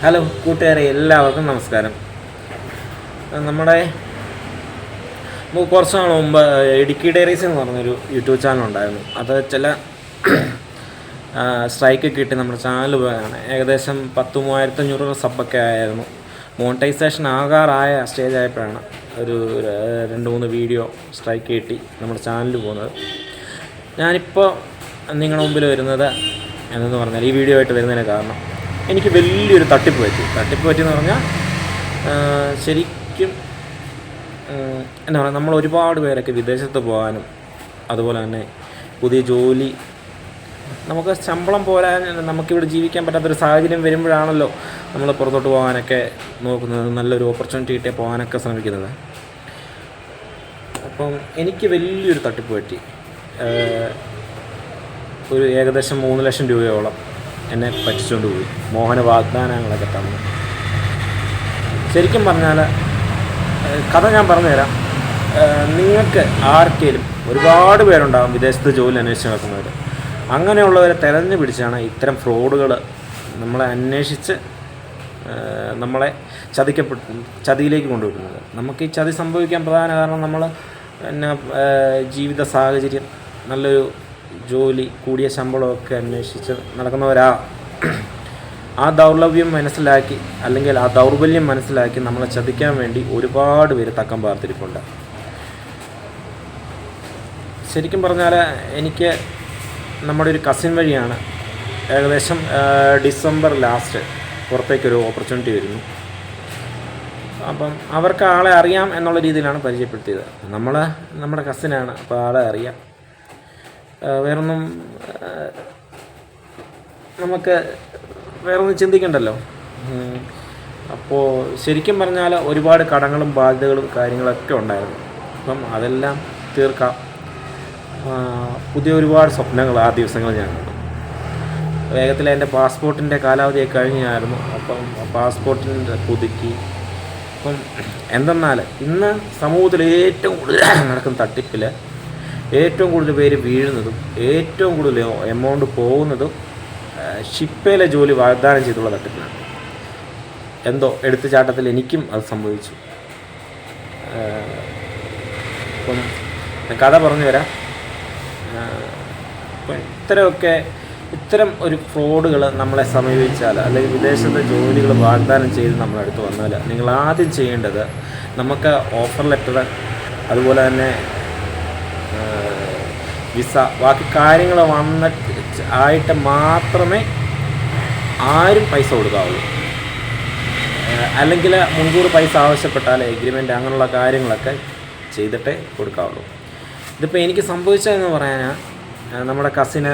Hello കൂട്ടുകാരെ, എല്ലാവർക്കും നമസ്കാരം. നമ്മുടെ കുറച്ച് നാൾ മുമ്പ് ഇടുക്കി ഡയറീസ് എന്ന് പറഞ്ഞൊരു യൂട്യൂബ് ചാനൽ ഉണ്ടായിരുന്നു. അത് ചില സ്ട്രൈക്ക് കിട്ടി നമ്മുടെ ചാനൽ പോയാണ്. ഏകദേശം 10,500 സബ്ബൊക്കെ ആയിരുന്നു. മോണിറ്റൈസേഷൻ ആകാറായ സ്റ്റേജ് ആയപ്പോഴാണ് ഒരു 2-3 വീഡിയോ സ്ട്രൈക്ക് കിട്ടി നമ്മുടെ ചാനൽ പോകുന്നത്. ഞാനിപ്പോൾ നിങ്ങളുടെ മുമ്പിൽ വരുന്നത് എന്നു പറഞ്ഞാൽ, ഈ വീഡിയോ ആയിട്ട് വരുന്നതിന് കാരണം എനിക്ക് വലിയൊരു തട്ടിപ്പ് പറ്റിയെന്ന് പറഞ്ഞാൽ ശരിക്കും എന്താ പറയുക, നമ്മൾ ഒരുപാട് പേരൊക്കെ വിദേശത്ത് പോകാനും അതുപോലെ തന്നെ പുതിയ ജോലി, നമുക്ക് ശമ്പളം പോരാൻ നമുക്കിവിടെ ജീവിക്കാൻ പറ്റാത്തൊരു സാഹചര്യം വരുമ്പോഴാണല്ലോ നമ്മൾ പുറത്തോട്ട് പോകാനൊക്കെ നോക്കുന്നത്, നല്ലൊരു ഓപ്പർച്യൂണിറ്റി കിട്ടിയാൽ പോകാനൊക്കെ ശ്രമിക്കുന്നത്. അപ്പം എനിക്ക് വലിയൊരു തട്ടിപ്പ് പറ്റി. ഒരു ഏകദേശം 3 ലക്ഷം രൂപയോളം എന്നെ പറ്റിച്ചുകൊണ്ട് പോയി. മോഹന വാഗ്ദാനങ്ങളൊക്കെ തന്നു. ശരിക്കും പറഞ്ഞാൽ കഥ ഞാൻ പറഞ്ഞുതരാം. നിങ്ങൾക്ക് ആർക്കെങ്കിലും, ഒരുപാട് പേരുണ്ടാകും വിദേശത്ത് ജോലി അന്വേഷിച്ച് നടക്കുന്നവർ. അങ്ങനെയുള്ളവരെ തിരഞ്ഞു പിടിച്ചാണ് ഇത്തരം ഫ്രോഡുകൾ നമ്മളെ അന്വേഷിച്ച് നമ്മളെ ചതിയിലേക്ക് കൊണ്ടുവരുന്നത്. നമുക്ക് ഈ ചതി സംഭവിക്കാൻ പ്രധാന കാരണം നമ്മൾ ജീവിത സാഹചര്യം, നല്ലൊരു ജോലി, കൂടിയ ശമ്പളമൊക്കെ അന്വേഷിച്ച് നടക്കുന്നവരാ. ആ ദൗർലഭ്യം മനസ്സിലാക്കി, അല്ലെങ്കിൽ ആ ദൗർബല്യം മനസ്സിലാക്കി നമ്മളെ ചതിക്കാൻ വേണ്ടി ഒരുപാട് പേര് തക്കം പാർത്തിരിപ്പുണ്ട്. ശരിക്കും പറഞ്ഞാൽ എനിക്ക് നമ്മുടെ ഒരു കസിൻ വഴിയാണ് ഏകദേശം ഡിസംബർ ലാസ്റ്റ് പുറത്തേക്കൊരു ഓപ്പർച്യൂണിറ്റി വരുന്നു. അപ്പം അവർക്ക് ആളെ അറിയാം എന്നുള്ള രീതിയിലാണ് പരിചയപ്പെടുത്തിയത്. നമ്മുടെ കസിനാണ്, അപ്പോൾ ആളെ അറിയാം. വേറൊന്നും നമുക്ക് ചിന്തിക്കണ്ടല്ലോ. അപ്പോൾ ശരിക്കും പറഞ്ഞാൽ ഒരുപാട് കടങ്ങളും ബാധ്യതകളും കാര്യങ്ങളൊക്കെ ഉണ്ടായിരുന്നു. അപ്പം അതെല്ലാം തീർക്കാം. പുതിയ ഒരുപാട് സ്വപ്നങ്ങൾ ആ ദിവസങ്ങളിൽ ഞാൻ കണ്ടു. വേഗത്തിൽ എൻ്റെ പാസ്പോർട്ടിൻ്റെ കാലാവധിയൊക്കെ കഴിഞ്ഞായിരുന്നു. അപ്പം പാസ്പോർട്ടിൻ്റെ പുതുക്കി. അപ്പം എന്തെന്നാൽ ഇന്ന് സമൂഹത്തിൽ ഏറ്റവും കൂടുതൽ നടക്കുന്ന തട്ടിപ്പിൽ ഏറ്റവും കൂടുതൽ പേര് വീഴുന്നതും ഏറ്റവും കൂടുതൽ എമൗണ്ട് പോകുന്നതും ഷിപ്പയിലെ ജോലി വാഗ്ദാനം ചെയ്തുള്ള തട്ടിപ്പിലാണ്. എന്തോ എടുത്തുചാട്ടത്തിൽ എനിക്കും അത് സംഭവിച്ചു. അപ്പം കഥ പറഞ്ഞു തരാം. ഇത്തരം ഒരു ഫ്രോഡുകൾ നമ്മളെ സമീപിച്ചാൽ, അല്ലെങ്കിൽ വിദേശത്തെ ജോലികൾ വാഗ്ദാനം ചെയ്ത് നമ്മളടുത്ത് വന്നാൽ, നിങ്ങൾ ആദ്യം ചെയ്യേണ്ടത്, നമുക്ക് ഓഫർ ലെറ്റർ, അതുപോലെ തന്നെ വിസ, ബാക്കി കാര്യങ്ങൾ ആയിട്ട് മാത്രമേ ആരും പൈസ കൊടുക്കാവുള്ളൂ. അല്ലെങ്കിൽ മുൻകൂർ പൈസ ആവശ്യപ്പെട്ടാൽ എഗ്രിമെൻ്റ്, അങ്ങനെയുള്ള കാര്യങ്ങളൊക്കെ ചെയ്തിട്ടേ കൊടുക്കാവുള്ളൂ. ഇതിപ്പോൾ എനിക്ക് സംഭവിച്ചതെന്ന് പറയാൻ, നമ്മുടെ കസിന്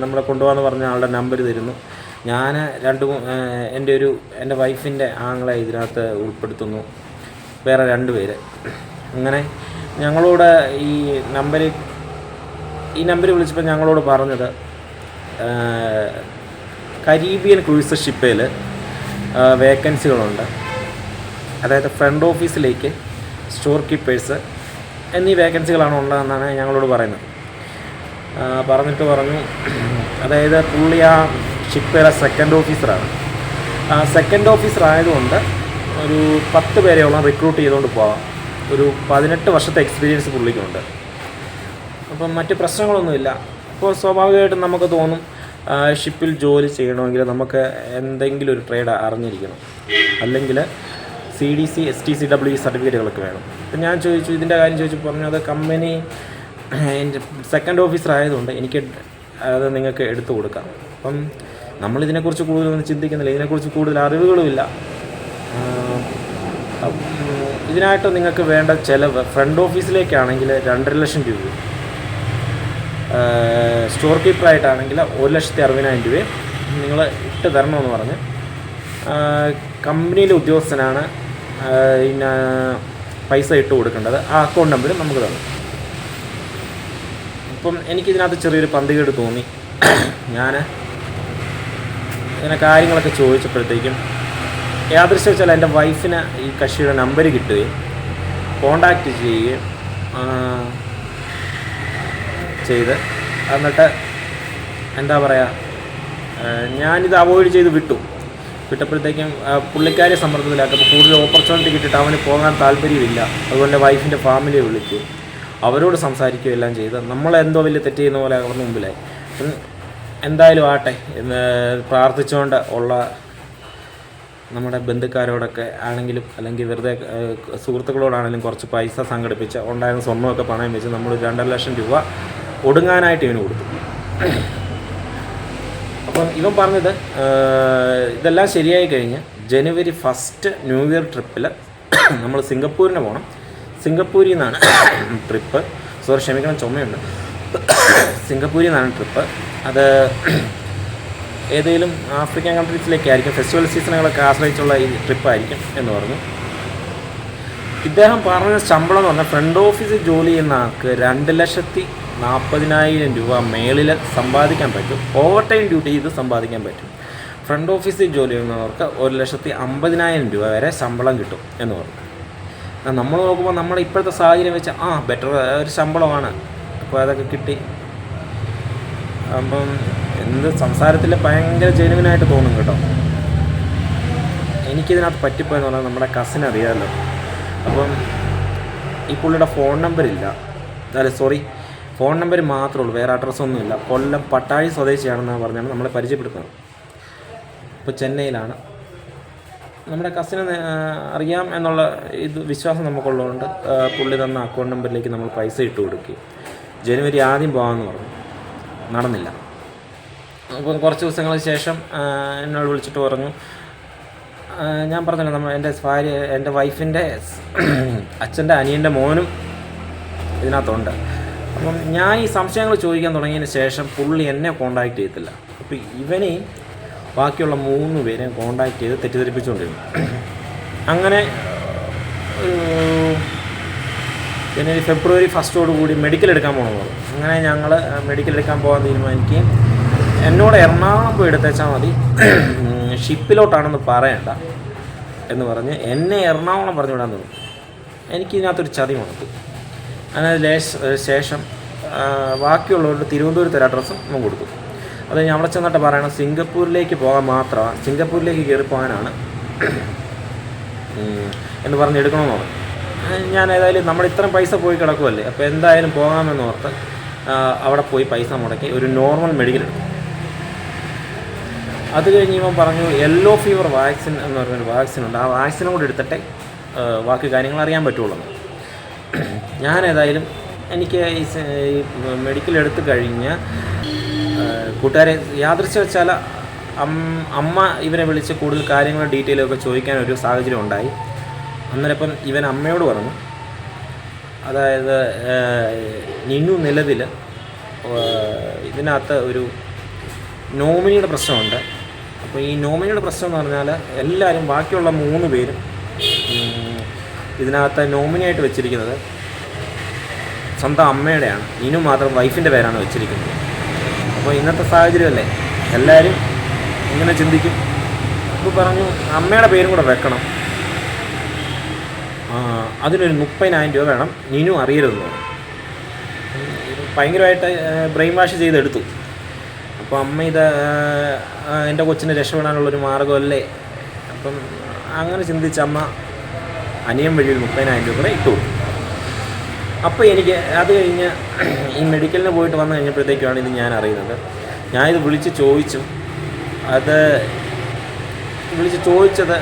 നമ്മളെ കൊണ്ടുപോകാമെന്ന് പറഞ്ഞ ആളുടെ നമ്പർ തരുന്നു. ഞാൻ എൻ്റെ വൈഫിൻ്റെ ആങ്ങളെ ഇതിനകത്ത് ഉൾപ്പെടുത്തുന്നു, വേറെ 2 പേര്. അങ്ങനെ ഞങ്ങളോട് ഈ നമ്പർ വിളിച്ചപ്പോൾ ഞങ്ങളോട് പറഞ്ഞത്, കരീബിയൻ ക്രൂയിസ് ഷിപ്പിൽ വേക്കൻസികളുണ്ട്. അതായത് ഫ്രണ്ട് ഓഫീസിലേക്ക് സ്റ്റോർ കീപ്പേഴ്സ് എന്നീ വേക്കൻസികളാണ് ഉള്ളതെന്നാണ് ഞങ്ങളോട് പറയുന്നത്. പറഞ്ഞു, അതായത് പുള്ളി ആ ഷിപ്പിലെ സെക്കൻഡ് ഓഫീസറാണ്. സെക്കൻഡ് ഓഫീസർ ആയതുകൊണ്ട് ഒരു 10 പേരെയോളം റിക്രൂട്ട് ചെയ്തുകൊണ്ട് പോകാം. ഒരു 18 വർഷത്തെ എക്സ്പീരിയൻസ് പുള്ളിക്കുണ്ട്. അപ്പം മറ്റ് പ്രശ്നങ്ങളൊന്നുമില്ല. അപ്പോൾ സ്വാഭാവികമായിട്ടും നമുക്ക് തോന്നും, ഷിപ്പിൽ ജോലി ചെയ്യണമെങ്കിൽ നമുക്ക് എന്തെങ്കിലും ഒരു ട്രേഡ് അറിഞ്ഞിരിക്കണം, അല്ലെങ്കിൽ CDC STCW സർട്ടിഫിക്കറ്റുകളൊക്കെ വേണം. അപ്പം ഞാൻ ചോദിച്ചു, ഇതിൻ്റെ കാര്യം ചോദിച്ചു. പറഞ്ഞു, അത് കമ്പനി സെക്കൻഡ് ഓഫീസർ ആയതുകൊണ്ട് അത് നിങ്ങൾക്ക് എടുത്തു കൊടുക്കാം. അപ്പം നമ്മളിതിനെക്കുറിച്ച് കൂടുതലൊന്നും ചിന്തിക്കുന്നില്ല, ഇതിനെക്കുറിച്ച് കൂടുതൽ അറിവുകളുമില്ല. ഇതിനായിട്ട് നിങ്ങൾക്ക് വേണ്ട ചിലവ്, ഫ്രണ്ട് ഓഫീസിലേക്കാണെങ്കിൽ 2.5 ലക്ഷം രൂപയും, സ്റ്റോർ കീപ്പറായിട്ടാണെങ്കിൽ 1,60,000 രൂപയും നിങ്ങൾ ഇട്ട് തരണമെന്ന് പറഞ്ഞ് കമ്പനിയിലെ ഉദ്യോഗസ്ഥനാണ് പൈസ ഇട്ട് കൊടുക്കേണ്ടത്. ആ അക്കൗണ്ട് നമ്പരും നമുക്ക് തന്നു. അപ്പം എനിക്കിതിനകത്ത് ചെറിയൊരു പന്തികേട് തോന്നി. ഞാൻ ഇങ്ങനെ കാര്യങ്ങളൊക്കെ ചോദിച്ചപ്പോഴത്തേക്കും യാദൃശ്യവശാൽ എൻ്റെ വൈഫിന് ഈ കക്ഷിയുടെ നമ്പർ കിട്ടുകയും കോണ്ടാക്റ്റ് ചെയ്യുകയും ചെയ്ത്, എന്നിട്ട് എന്താ പറയുക, ഞാനിത് അവോയ്ഡ് ചെയ്ത് വിട്ടു. വിട്ടപ്പോഴത്തേക്കും പുള്ളിക്കാരെ സമ്മർദ്ദത്തിലാക്കും. കൂടുതൽ ഓപ്പർച്യൂണിറ്റി കിട്ടിയിട്ട് അവന് പോകാൻ താല്പര്യമില്ല. അതുപോലെ വൈഫിൻ്റെ ഫാമിലിയെ വിളിച്ചു, അവരോട് സംസാരിക്കുകയും എല്ലാം ചെയ്ത് നമ്മളെന്തോ വലിയ തെറ്റ് ചെയ്യുന്ന പോലെ അവരുടെ മുമ്പിലായി. എന്തായാലും ആട്ടെ എന്ന് പ്രാർത്ഥിച്ചുകൊണ്ട് ഉള്ള നമ്മുടെ ബന്ധുക്കാരോടൊക്കെ ആണെങ്കിലും അല്ലെങ്കിൽ വെറുതെ സുഹൃത്തുക്കളോടാണെങ്കിലും കുറച്ച് പൈസ സംഘടിപ്പിച്ച് ഉണ്ടായിരുന്ന സ്വർണ്ണമൊക്കെ പണയം വെച്ച് നമ്മൾ 2.5 ലക്ഷം രൂപ ഒടുങ്ങാനായിട്ട് ഇവന് കൊടുത്തു. അപ്പം ഇവൻ പറഞ്ഞത് ഇതെല്ലാം ശരിയായി കഴിഞ്ഞ് ജനുവരി 1 ന്യൂ ഇയർ ട്രിപ്പിൽ നമ്മൾ സിംഗപ്പൂരിന് പോകണം. സിംഗപ്പൂരിൽ നിന്നാണ് ട്രിപ്പ്. ക്ഷമിക്കണം, ചുമയുണ്ട്. സിംഗപ്പൂരിൽ നിന്നാണ് ട്രിപ്പ്. അത് ഏതെങ്കിലും ആഫ്രിക്കൻ കൺട്രീസിലേക്കായിരിക്കും. ഫെസ്റ്റിവൽ സീസണുകളൊക്കെ ആശ്രയിച്ചുള്ള ഈ ട്രിപ്പായിരിക്കും എന്ന് പറഞ്ഞു. ഇദ്ദേഹം പറഞ്ഞ ശമ്പളം എന്ന് പറഞ്ഞാൽ ഫ്രണ്ട് ഓഫീസിൽ ജോലി ചെയ്യുന്ന ആൾക്ക് 2,40,000 രൂപ മേളിൽ സമ്പാദിക്കാൻ പറ്റും. ഓവർ ടൈം ഡ്യൂട്ടി ചെയ്ത് സമ്പാദിക്കാൻ പറ്റും. ഫ്രണ്ട് ഓഫീസിൽ ജോലി ചെയ്യുന്നവർക്ക് 1,50,000 രൂപ വരെ ശമ്പളം കിട്ടും എന്ന് പറഞ്ഞു. നമ്മൾ നോക്കുമ്പോൾ നമ്മുടെ ഇപ്പോഴത്തെ സാഹചര്യം വെച്ച് ബെറ്റർ ഒരു ശമ്പളമാണ്. അപ്പോൾ അതൊക്കെ കിട്ടി. അപ്പം എന്ത് സംസാരത്തിൽ ഭയങ്കര ജെനുവിനായിട്ട് തോന്നും കേട്ടോ. എനിക്കിതിനകത്ത് പറ്റിപ്പോയെന്ന് പറഞ്ഞാൽ നമ്മുടെ കസിൻ അറിയാമല്ലോ. അപ്പം ഈ പുള്ളിയുടെ ഫോൺ നമ്പറില്ല, ഫോൺ നമ്പർ മാത്രമേ ഉള്ളൂ, വേറെ അഡ്രസ്സൊന്നുമില്ല. കൊല്ലം പട്ടാഴി സ്വദേശിയാണെന്നാണ് പറഞ്ഞാണ് നമ്മളെ പരിചയപ്പെടുത്തുന്നത്. ഇപ്പോൾ ചെന്നൈയിലാണ്. നമ്മുടെ കസിന് അറിയാം എന്നുള്ള വിശ്വാസം നമുക്കുള്ളതുകൊണ്ട് പുള്ളി തന്ന അക്കൗണ്ട് നമ്പറിലേക്ക് നമ്മൾ പൈസ ഇട്ട് കൊടുക്കുക. ജനുവരി ആദ്യം പോകാമെന്ന് പറഞ്ഞു, നടന്നില്ല. അപ്പം കുറച്ച് ദിവസങ്ങൾക്ക് ശേഷം എന്നോട് വിളിച്ചിട്ട് പറഞ്ഞു, ഞാൻ പറഞ്ഞല്ലോ എൻ്റെ വൈഫിൻ്റെ അച്ഛൻ്റെ അനിയൻ്റെ മോനും ഇതിനകത്തുണ്ട്. അപ്പം ഞാൻ ഈ സംശയങ്ങൾ ചോദിക്കാൻ തുടങ്ങിയതിന് ശേഷം പുള്ളി എന്നെ കോണ്ടാക്ട് ചെയ്യത്തില്ല. അപ്പോൾ ഇവനെയും ബാക്കിയുള്ള 3 പേരെയും കോണ്ടാക്ട് ചെയ്ത് തെറ്റിദ്ധരിപ്പിച്ചുകൊണ്ടിരുന്നു. അങ്ങനെ ജനുവരി ഫെബ്രുവരി 1 കൂടി മെഡിക്കൽ എടുക്കാൻ പോകണമെന്ന് പറഞ്ഞു. അങ്ങനെ ഞങ്ങൾ മെഡിക്കൽ എടുക്കാൻ പോകാൻ തീരുമാനിക്കുകയും എന്നോട് എറണാകുളം പോയി എടുത്തേച്ചാൽ മതി, ഷിപ്പിലോട്ടാണെന്ന് പറയണ്ട എന്ന് പറഞ്ഞ് എന്നെ എറണാകുളം പറഞ്ഞു വിടാൻ തോന്നി. എനിക്കിതിനകത്തൊരു ചതി മുടക്കി. അങ്ങനെ ശേഷം ബാക്കിയുള്ളവരുടെ തിരുവനന്തപുരത്ത് ഒരു അഡ്രസ്സും നമ്മൾ കൊടുത്തു. അത് ഞാൻ അവിടെ ചെന്നിട്ട് പറയണം സിംഗപ്പൂരിലേക്ക് പോകാൻ മാത്രമാണ്, സിംഗപ്പൂരിലേക്ക് കയറി പോകാനാണ് എന്ന് പറഞ്ഞ് എടുക്കണമെന്ന് പറഞ്ഞു. ഞാൻ ഏതായാലും നമ്മൾ ഇത്രയും പൈസ പോയി കിടക്കുമല്ലേ, അപ്പോൾ എന്തായാലും പോകാമെന്ന് ഓർത്ത് അവിടെ പോയി പൈസ മുടക്കി ഒരു നോർമൽ മെഡിക്കൽ എടുത്തു. അത് കഴിഞ്ഞ് ഇവൻ പറഞ്ഞു യെല്ലോ ഫീവർ വാക്സിൻ എന്ന് പറഞ്ഞൊരു വാക്സിനുണ്ട്, ആ വാക്സിനും കൂടെ എടുത്തിട്ടേ ബാക്കി കാര്യങ്ങൾ അറിയാൻ പറ്റുള്ളൂ. ഞാൻ ഏതായാലും എനിക്ക് ഈ മെഡിക്കൽ എടുത്തു കഴിഞ്ഞ് കൂട്ടുകാരെ യാദൃശ്യം വെച്ചാൽ അമ്മ ഇവനെ വിളിച്ച് കൂടുതൽ കാര്യങ്ങൾ ഡീറ്റെയിലൊക്കെ ചോദിക്കാനൊരു സാഹചര്യം ഉണ്ടായി. അന്നേരം ഇപ്പം ഇവൻ അമ്മയോട് പറഞ്ഞു, അതായത് നിന്നു നിലവിൽ ഇതിനകത്ത് ഒരു നോമിനിയുടെ പ്രശ്നമുണ്ട്. അപ്പോൾ ഈ നോമിനിയുടെ പ്രശ്നം എന്ന് പറഞ്ഞാൽ എല്ലാവരും ബാക്കിയുള്ള 3 പേരും ഇതിനകത്ത് നോമിനിയായിട്ട് വെച്ചിരിക്കുന്നത് സ്വന്തം അമ്മയുടെയാണ്, നിന്നു മാത്രം വൈഫിൻ്റെ പേരാണ് വെച്ചിരിക്കുന്നത്. അപ്പോൾ ഇന്നത്തെ സാഹചര്യമല്ലേ, എല്ലാവരും ഇങ്ങനെ ചിന്തിക്കും. അപ്പോൾ പറഞ്ഞു അമ്മയുടെ പേരും കൂടെ വെക്കണം, അതിനൊരു 30,000 രൂപ വേണം, നിന്നു അറിയരുതെന്ന് പറഞ്ഞു. ഭയങ്കരമായിട്ട് ബ്രെയിൻ വാഷ് ചെയ്തെടുത്തു. അപ്പോൾ അമ്മ ഇത് എൻ്റെ കൊച്ചിനെ രക്ഷപ്പെടാനുള്ളൊരു മാർഗ്ഗമല്ലേ. അപ്പം അങ്ങനെ ചിന്തിച്ച അമ്മ അനിയൻ വഴി ഒരു 30,000 രൂപ കൂടെ ഇട്ടു കൊടുത്തു. അപ്പോൾ എനിക്ക് അത് കഴിഞ്ഞ് ഈ മെഡിക്കലിന് പോയിട്ട് വന്നു കഴിഞ്ഞപ്പോഴത്തേക്കാണ് ഇത് ഞാൻ അറിയുന്നത്. ഞാനിത് വിളിച്ച് ചോദിച്ചു. അത് വിളിച്ച് ചോദിച്ചത്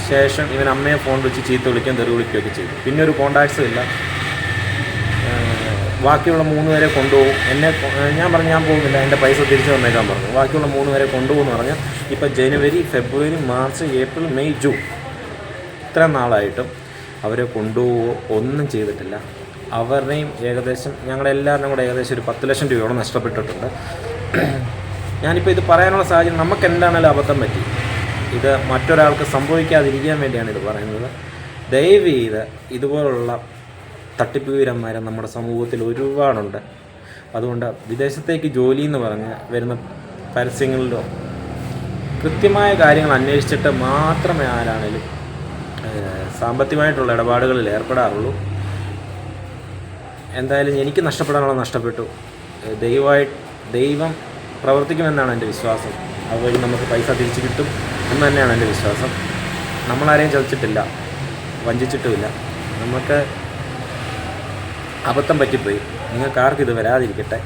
ശേഷം ഇവൻ അമ്മയെ ഫോൺ വിളിച്ച് ചീത്ത വിളിക്കുകയും തെറി വിളിക്കുകയൊക്കെ ചെയ്തു. പിന്നെ ഒരു കോണ്ടാക്ട്സും ഇല്ല. ബാക്കിയുള്ള 3 പേരെ കൊണ്ടുപോകും. ഞാൻ പറഞ്ഞു ഞാൻ പോകുന്നില്ല, എൻ്റെ പൈസ തിരിച്ചു തന്നേക്കാൻ പറഞ്ഞു. ബാക്കിയുള്ള 3 പേരെ കൊണ്ടുപോകുമെന്ന് പറഞ്ഞാൽ ഇപ്പം ജനുവരി ഫെബ്രുവരി മാർച്ച് ഏപ്രിൽ മെയ് ജൂൺ ഇത്ര നാളായിട്ടും അവരെ കൊണ്ടുപോവുകയോ ഒന്നും ചെയ്തിട്ടില്ല. അവരുടെയും ഏകദേശം ഞങ്ങളെല്ലാവരുടെയും കൂടെ ഏകദേശം ഒരു 10 ലക്ഷം രൂപയോളം നഷ്ടപ്പെട്ടിട്ടുണ്ട്. ഞാനിപ്പോൾ ഇത് പറയാനുള്ള സാഹചര്യം നമുക്ക് എന്താണേലും അബദ്ധം പറ്റി, ഇത് മറ്റൊരാൾക്ക് സംഭവിക്കാതിരിക്കാൻ വേണ്ടിയാണ് ഇത് പറയുന്നത്. ദയവ് ചെയ്ത് ഇതുപോലുള്ള തട്ടിപ്പുവീരന്മാരെ നമ്മുടെ സമൂഹത്തിൽ ഒരുപാടുണ്ട്. അതുകൊണ്ട് വിദേശത്തേക്ക് ജോലി എന്ന് പറഞ്ഞ് വരുന്ന പരസ്യങ്ങളിലോ കൃത്യമായ കാര്യങ്ങൾ അന്വേഷിച്ചിട്ട് മാത്രമേ ആരാണേലും സാമ്പത്തികമായിട്ടുള്ള ഇടപാടുകളിൽ ഏർപ്പെടാറുള്ളൂ. എന്തായാലും എനിക്ക് നഷ്ടപ്പെടാനുള്ള നഷ്ടപ്പെട്ടു. ദൈവം പ്രവർത്തിക്കുമെന്നാണ് എൻ്റെ വിശ്വാസം. അതുവഴി നമുക്ക് പൈസ തിരിച്ച് കിട്ടും എന്ന് തന്നെയാണ് എൻ്റെ വിശ്വാസം. നമ്മളാരെയും ചതിച്ചിട്ടില്ല, വഞ്ചിച്ചിട്ടുമില്ല. നമുക്ക് അബദ്ധം പറ്റിപ്പോയി. നിങ്ങൾക്ക് ആർക്കും ഇത് വരാതിരിക്കട്ടെ.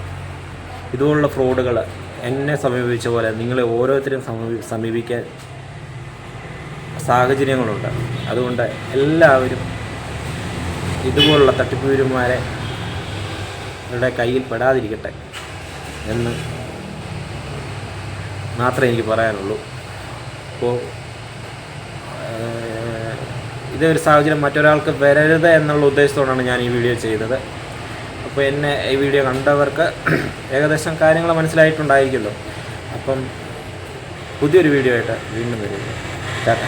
ഇതുപോലുള്ള ഫ്രോഡുകൾ എന്നെ സമീപിച്ച പോലെ നിങ്ങളെ ഓരോരുത്തരും സമീപിക്കാൻ സാഹചര്യങ്ങളുണ്ട്. അതുകൊണ്ട് എല്ലാവരും ഇതുപോലുള്ള തട്ടിപ്പുകാരന്മാരെ അവരുടെ കയ്യിൽ പെടാതിരിക്കട്ടെ എന്ന് മാത്രമേ എനിക്ക് പറയാനുള്ളൂ. അപ്പോൾ ഇതേ ഒരു സാഹചര്യം മറ്റൊരാൾക്ക് വരരുത് എന്നുള്ള ഉദ്ദേശത്തോടാണ് ഞാൻ ഈ വീഡിയോ ചെയ്തത്. അപ്പോൾ എന്നെ ഈ വീഡിയോ കണ്ടവർക്ക് ഏകദേശം കാര്യങ്ങൾ മനസ്സിലായിട്ടുണ്ടായിരിക്കുമല്ലോ. അപ്പം പുതിയൊരു വീഡിയോ ആയിട്ട് വീണ്ടും വരും. ടാറ്റ.